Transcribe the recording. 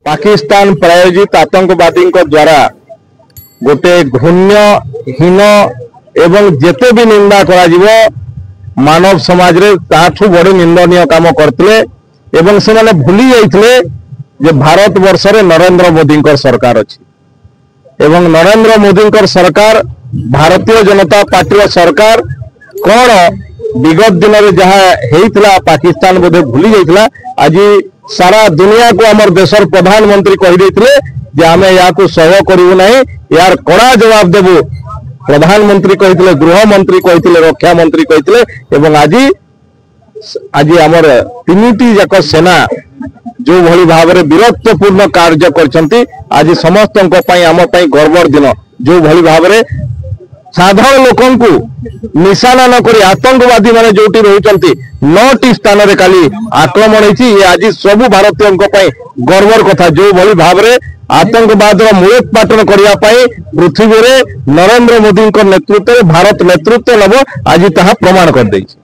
पाकिस्तान प्रायोजित आतंकवादी द्वारा गोटे घृण्यहीन एवं जेते भी निंदा करा मानव समाज रे ताठू बड़े निंदनीय काम करते एवं से माने भूली जाइथिले जे भारत वर्ष रे नरेंद्र मोदी सरकार अछि एवं नरेंद्र मोदी सरकार भारतीय जनता पार्टी सरकार कौन विगत दिन में जहाँ पाकिस्तान बोधे भूली जाइथिला आज सारा दुनिया को आमर देशर प्रधानमंत्री कही आम या सह करूँ ना यार कड़ा जवाब देबू प्रधानमंत्री कही गृह मंत्री कही रक्षा मंत्री कही आज आज आमर तीन जाक सेना जो भली भाव में वीरत्वपूर्ण कार्य करछंती आज समस्त आम गर्वर दिन जो भली भाव में साधारण लोकन को निशाना न करी आतंकवादी माने जोटी रहुचंती 9टी स्थान रे काली आक्रमण होईची ये आज सब भारतीय गर्वर कथा जो भली भाव में आतंकवाद मूलोत्पाटन करिया पई पृथ्वी रे नरेंद्र मोदी नेतृत्व भारत नेतृत्व नब आज ताहा प्रमाण कर देइछि।